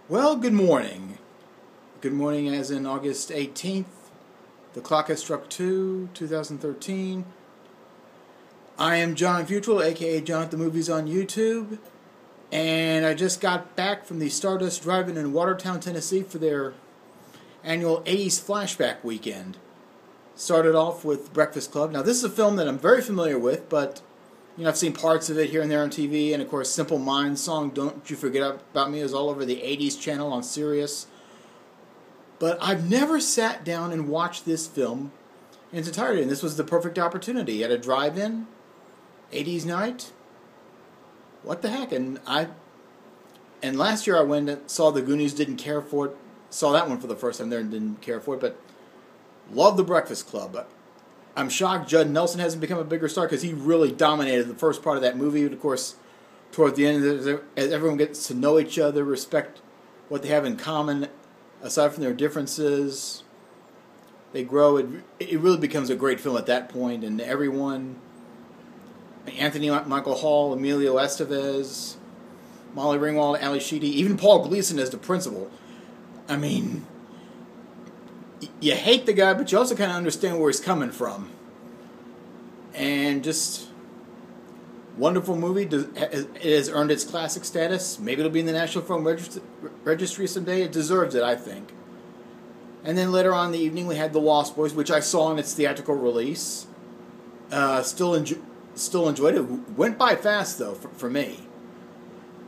Well, good morning. Good morning as in August 18th. The clock has struck 2013. I am John Futrell, aka John at the Movies on YouTube. And I just got back from the Stardust Drive-In in Watertown, Tennessee for their annual 80s flashback weekend. Started off with Breakfast Club. Now, this is a film that I'm very familiar with, but I've seen parts of it here and there on TV, and of course, Simple Minds' song "Don't You Forget About Me" is all over the 80s channel on Sirius. But I've never sat down and watched this film in its entirety, and this was the perfect opportunity at a drive-in, 80s night. What the heck? And last year I went and saw The Goonies, didn't care for it. Saw that one for the first time there and didn't care for it, but love The Breakfast Club. I'm shocked Judd Nelson hasn't become a bigger star because he really dominated the first part of that movie. And of course, toward the end, as everyone gets to know each other, respect what they have in common, aside from their differences, they grow. It really becomes a great film at that point. And everyone, Anthony Michael Hall, Emilio Estevez, Molly Ringwald, Ali Sheedy, even Paul Gleason as the principal. I mean, you hate the guy, but you also kind of understand where he's coming from. And just wonderful movie. It has earned its classic status. Maybe it'll be in the National Film Registry someday. It deserves it, I think. And then later on in the evening, we had The Lost Boys, which I saw in its theatrical release. Still enjoyed it. Went by fast, though, for me.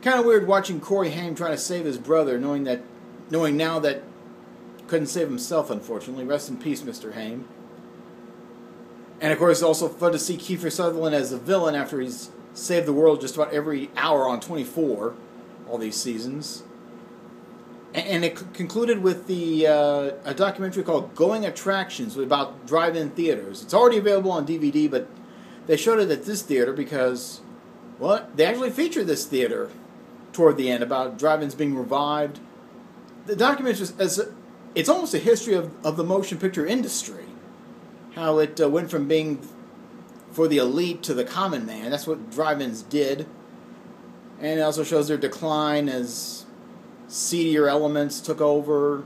Kind of weird watching Corey Haim trying to save his brother, knowing now that couldn't save himself, unfortunately. Rest in peace, Mr. Haim. And of course, also fun to see Kiefer Sutherland as a villain after he's saved the world just about every hour on 24, all these seasons. And it concluded with a documentary called Going Attractions about drive-in theaters. It's already available on DVD, but they showed it at this theater because, well, they actually featured this theater toward the end about drive-ins being revived. The documentary it's almost a history of the motion picture industry. How it went from being for the elite to the common man. That's what drive-ins did. And it also shows their decline as seedier elements took over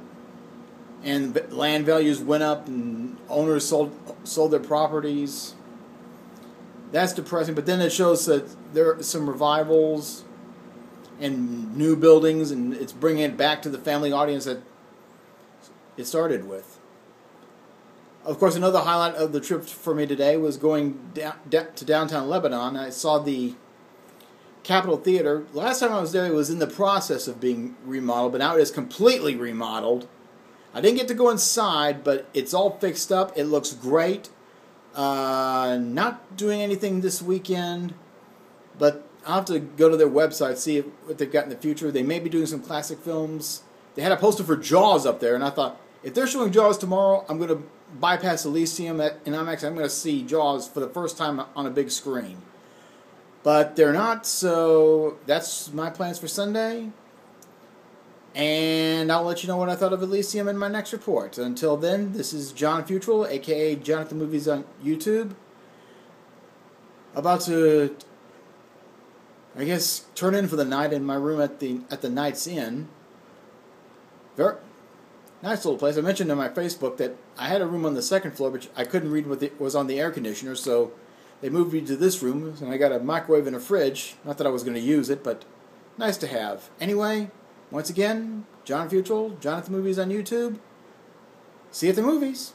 and land values went up and owners sold their properties. That's depressing. But then it shows that there are some revivals and new buildings, and it's bringing it back to the family audience that it started with. Of course, another highlight of the trip for me today was going to downtown Lebanon. I saw the Capitol Theater. Last time I was there, it was in the process of being remodeled, but now it is completely remodeled. I didn't get to go inside, but it's all fixed up. It looks great. Not doing anything this weekend, but I'll have to go to their website, see what they've got in the future. They may be doing some classic films. They had a poster for Jaws up there, and I thought, if they're showing Jaws tomorrow, I'm going to bypass Elysium in IMAX. I'm going to see Jaws for the first time on a big screen. But they're not, so that's my plans for Sunday. And I'll let you know what I thought of Elysium in my next report. Until then, this is John Futrell, a.k.a. John at the Movies on YouTube. About to, I guess, turn in for the night in my room at the Night's Inn. Very nice little place. I mentioned on my Facebook that I had a room on the second floor, but I couldn't read what was on the air conditioner, so they moved me to this room, and I got a microwave and a fridge. Not that I was going to use it, but nice to have. Anyway, once again, John Futrell, John at the Movies on YouTube. See you at the movies.